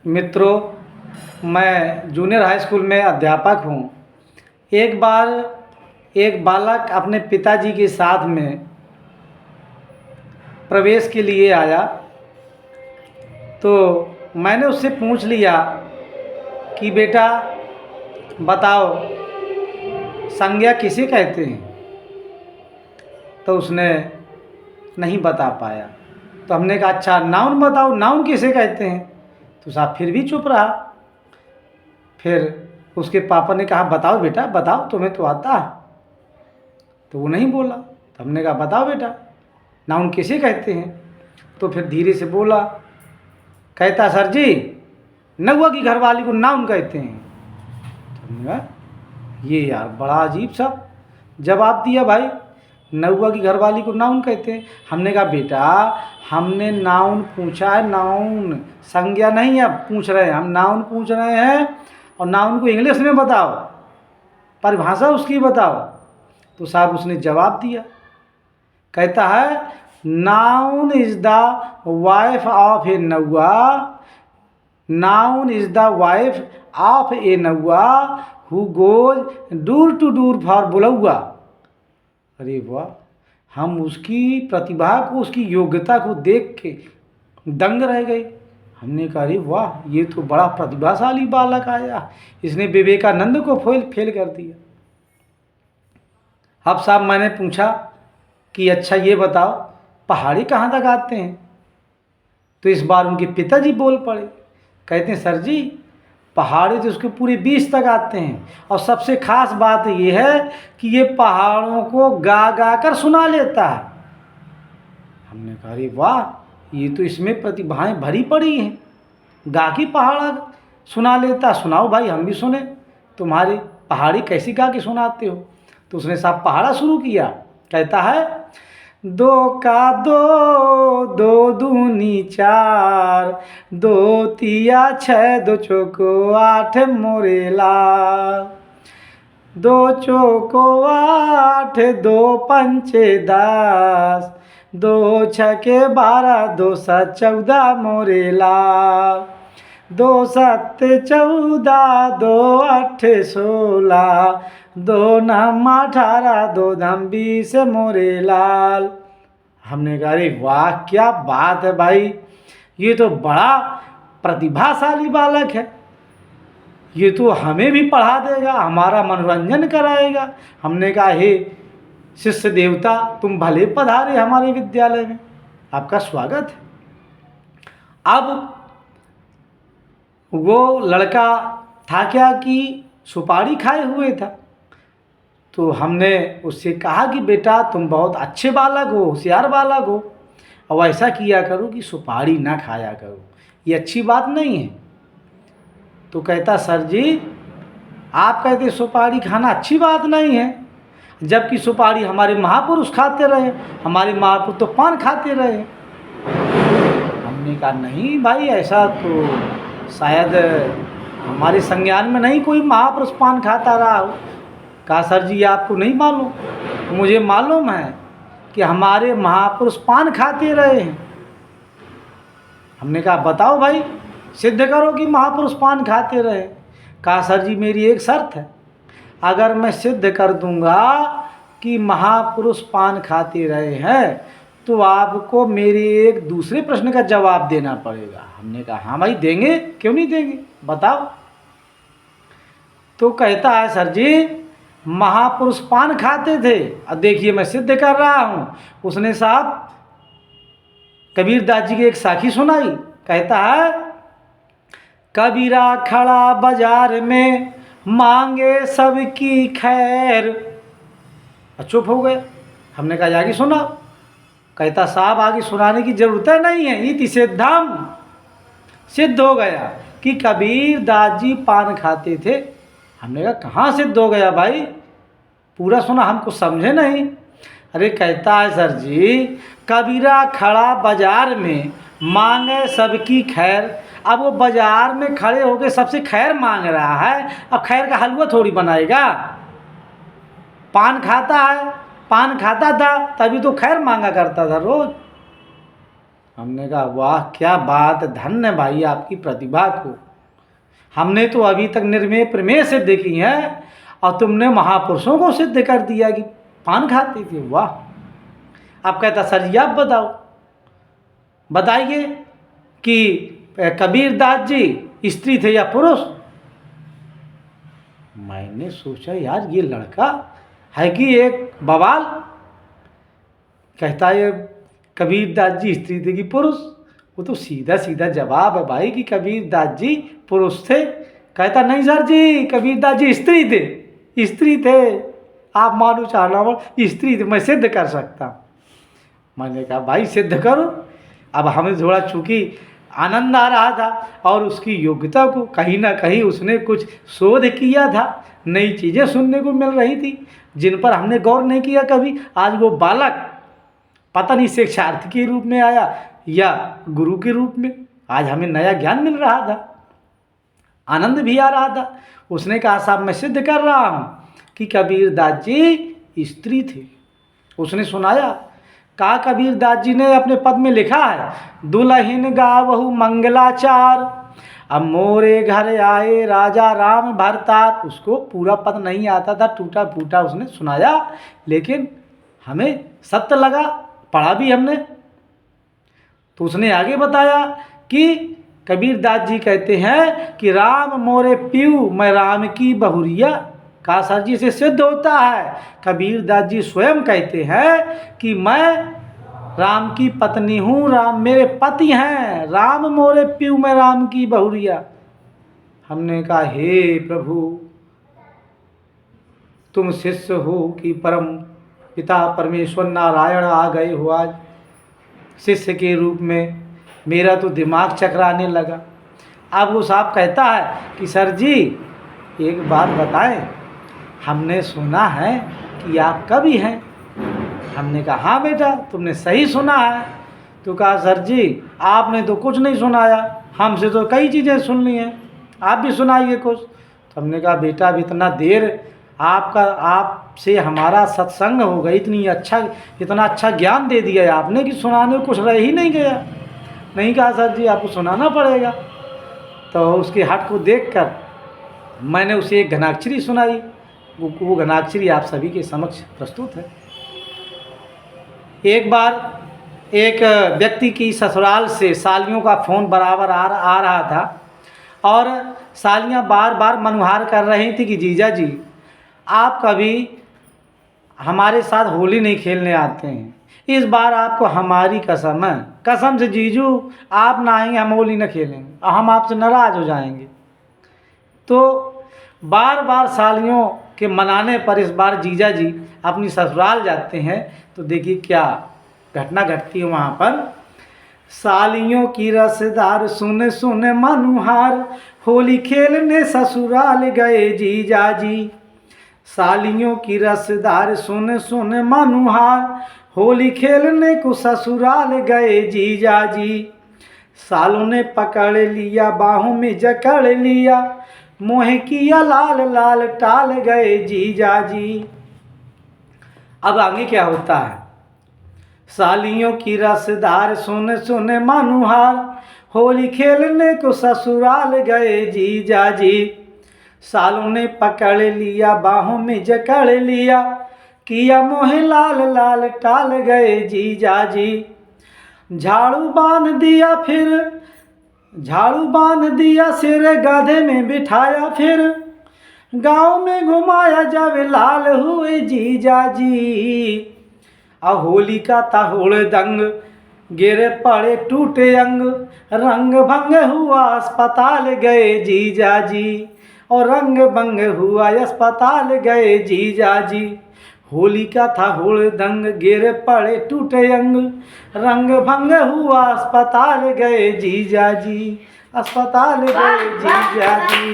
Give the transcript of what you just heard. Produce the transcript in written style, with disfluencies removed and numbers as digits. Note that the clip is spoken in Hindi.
मित्रों, मैं जूनियर हाई स्कूल में अध्यापक हूँ। एक बार एक बालक अपने पिताजी के साथ में प्रवेश के लिए आया, तो मैंने उससे पूछ लिया कि बेटा बताओ संज्ञा किसे कहते हैं। तो उसने नहीं बता पाया। तो हमने कहा अच्छा नाउन बताओ, नाउन किसे कहते हैं। तो साहब फिर भी चुप रहा। फिर उसके पापा ने कहा बताओ बेटा बताओ, तुम्हें तो आता है। तो वो नहीं बोला। तो हमने कहा बताओ बेटा नाउन किसे कहते हैं। तो फिर धीरे से बोला, कहता सर जी नौवा की घरवाली को नाउन कहते हैं। तो हमने कहा ये यार बड़ा अजीब सा जवाब दिया भाई, नौवा की घरवाली को नाउन कहते हैं। हमने कहा बेटा हमने नाउन पूछा है, नाउन संज्ञा नहीं अब पूछ रहे हैं, हम नाउन पूछ रहे हैं और नाउन को इंग्लिश में बताओ, परिभाषा उसकी बताओ। तो साहब उसने जवाब दिया, कहता है noun is the wife of a नौवा, noun is the wife of a नौवा who goes door to door for बुलौआ। अरे वाह, हम उसकी प्रतिभा को, उसकी योग्यता को देख के दंग रह गए। हमने कहा अरे वाह ये तो बड़ा प्रतिभाशाली बालक आया, इसने विवेकानंद को फेल कर दिया। अब साहब मैंने पूछा कि अच्छा ये बताओ पहाड़ी कहाँ तक आते हैं। तो इस बार उनके पिताजी बोल पड़े, कहते हैं सर जी पहाड़ी तो उसके पूरे 20 तक आते हैं, और सबसे खास बात ये है कि ये पहाड़ों को गा गा कर सुना लेता है। हमने कहा अरे वाह ये तो इसमें प्रतिभाएं भरी पड़ी हैं, गा के पहाड़ा सुना लेता। सुनाओ भाई हम भी सुने, तुम्हारी पहाड़ी कैसी गा के सुनाते हो। तो उसने साहब पहाड़ा शुरू किया, कहता है दो का दो, दो दूनी चार, दो तिया छः, दो चौको आठ मोरेला, दो चौको आठ, दो पंचे 10, दो छके 12, दो सात 14 मोरेला, दो सात 14, दो आठ 16, दो नम 18, दो धम 20 मोरे लाल। हमने कहा अरे वाह क्या बात है भाई, ये तो बड़ा प्रतिभाशाली बालक है, ये तो हमें भी पढ़ा देगा, हमारा मनोरंजन कराएगा। हमने कहा हे शिष्य देवता तुम भले पधारे हमारे विद्यालय में, आपका स्वागत है। अब वो लड़का था क्या कि सुपारी खाए हुए था। तो हमने उससे कहा कि बेटा तुम बहुत अच्छे बालक हो, होशियार बालक हो, और ऐसा किया करो कि सुपारी ना खाया करो, ये अच्छी बात नहीं है। तो कहता सर जी आप कहते सुपारी खाना अच्छी बात नहीं है, जबकि सुपारी हमारे महापुरुष खाते रहे, हमारे महापुरुष तो पान खाते रहे। हमने कहा नहीं भाई ऐसा तो शायद हमारे संज्ञान में नहीं कोई महापुरुष पान खाता रहा हो। कहा सर जी आपको नहीं मालूम, मुझे मालूम है कि हमारे महापुरुष पान खाते रहे हैं। हमने कहा बताओ भाई सिद्ध करो कि महापुरुष पान खाते रहे। कहा सर जी मेरी एक शर्त है, अगर मैं सिद्ध कर दूंगा कि महापुरुष पान खाते रहे हैं तो आपको मेरे एक दूसरे प्रश्न का जवाब देना पड़ेगा। हमने कहा हाँ भाई देंगे, क्यों नहीं देंगे बताओ। तो कहता है सर जी महापुरुष पान खाते थे, अब देखिए मैं सिद्ध कर रहा हूँ। उसने साहब कबीरदास जी की एक साखी सुनाई, कहता है कबीरा खड़ा बाजार में मांगे सबकी खैर। चुप हो गए। हमने कहा आगे सुना। कहता साहब आगे सुनाने की जरूरत नहीं है, इति सिद्धम, सिद्ध हो गया कि कबीरदास जी पान खाते थे। हमने कहा कहाँ सिद्ध हो गया भाई, पूरा सुना हमको समझे नहीं। अरे कहता है सर जी कबीरा खड़ा बाजार में मांगे सबकी खैर। अब वो बाजार में खड़े होकर सबसे खैर मांग रहा है, अब खैर का हलवा थोड़ी बनाएगा। पान खाता है, पान खाता था तभी तो खैर मांगा करता था रोज। हमने कहा वाह क्या बात, धन्य भाई आपकी प्रतिभा को। हमने तो अभी तक निर्मेय प्रमेय सिद्ध की हैं और तुमने महापुरुषों को सिद्ध कर दिया कि पान खाते थे। वाह। अब कहता सर जी आप बताइए कि कबीरदास जी स्त्री थे या पुरुष। मैंने सोचा यार ये लड़का है कि एक बवाल। कहता है कबीरदास जी स्त्री थे कि पुरुष। वो तो सीधा सीधा जवाब है भाई कि कबीरदास जी पुरुष थे। कहता नहीं सर जी कबीरदास जी स्त्री थे। आप मानो चाहना स्त्री थे, मैं सिद्ध कर सकता। मैंने कहा भाई सिद्ध करो। अब हमें थोड़ा चूँकि आनंद आ रहा था और उसकी योग्यता को कहीं ना कहीं उसने कुछ शोध किया था, नई चीज़ें सुनने को मिल रही थी जिन पर हमने गौर नहीं किया कभी। आज वो बालक पता नहीं शिक्षार्थी के रूप में आया या गुरु के रूप में, आज हमें नया ज्ञान मिल रहा था, आनंद भी आ रहा था। उसने कहा साहब मैं सिद्ध कर रहा हूँ कि कबीरदास जी स्त्री थे। उसने सुनाया, कहा कबीरदास जी ने अपने पद में लिखा है दुल्हन गावहु मंगलाचार, अब मोरे घर आए राजा राम भरतार। उसको पूरा पद नहीं आता था, टूटा फूटा उसने सुनाया, लेकिन हमें सत्य लगा, पढ़ा भी हमने। तो उसने आगे बताया कि कबीरदास जी कहते हैं कि राम मोरे पीऊ मैं राम की बहुरिया। कहा सर जी से सिद्ध होता है। कबीरदास जी स्वयं कहते हैं कि मैं राम की पत्नी हूँ, राम मेरे पति हैं, राम मोरे पीऊ मैं राम की बहुरिया। हमने कहा हे प्रभु तुम शिष्य हो कि परम पिता परमेश्वर नारायण आ गए हो आज शिष्य के रूप में। मेरा तो दिमाग चकराने लगा। अब वो साहब कहता है कि सर जी एक बात बताएं, हमने सुना है कि आप कवि हैं। हमने कहा हाँ बेटा तुमने सही सुना है। तो कहा सर जी आपने तो कुछ नहीं सुनाया, हमसे तो कई चीज़ें सुन ली हैं, आप भी सुनाइए कुछ। तो हमने कहा बेटा अब इतना देर आपसे हमारा सत्संग हो गई, इतना अच्छा ज्ञान दे दिया है आपने कि सुनाने को कुछ रह ही नहीं गया। नहीं कहा सर जी आपको सुनाना पड़ेगा। तो उसके हट को देखकर मैंने उसे एक घनाक्षरी सुनाई। वो घनाक्षरी आप सभी के समक्ष प्रस्तुत है। एक बार एक व्यक्ति की ससुराल से सालियों का फ़ोन बराबर आ रहा था और सालियाँ बार बार मनुहार कर रही थी कि जीजा जी आप कभी हमारे साथ होली नहीं खेलने आते हैं, इस बार आपको हमारी कसम है, कसम से जीजू आप ना आएंगे हम होली न खेलेंगे और हम आपसे नाराज़ हो जाएंगे। तो बार बार सालियों के मनाने पर इस बार जीजा जी अपनी ससुराल जाते हैं। तो देखिए क्या घटना घटती है वहाँ पर। सालियों की रसदार सुन सुन मनुहार, होली खेलने ससुराल गए जीजा जी। सालियों की रसदार सुन सुन मनुहार, होली खेलने को ससुराल गए जीजा जी। सालों ने पकड़ लिया बाहों में जकड़ लिया, मोह किया लाल लाल टाल गए जीजा जी। अब आगे क्या होता है। सालियों की रसदार सुन सुन मनुहार, होली खेलने को ससुराल गए जीजा जी। सालों ने पकड़ लिया बाहों में जकड़ लिया, किया मोह लाल लाल टाल गए जीजा जी। झाड़ू बांध दिया सिर गधे में बिठाया, फिर गांव में घुमाया जब लाल हुए जीजा जी। होली का ताहुड़ दंग गिरे पड़े टूटे अंग, रंग भंग हुआ अस्पताल गए जीजा जी। और रंग भंग हुआ अस्पताल गए जीजा जी। होली का था हुड़ दंग गिर पड़े टूटे अंग, रंग भंग हुआ अस्पताल गए जीजा जी, अस्पताल गए जीजा जी।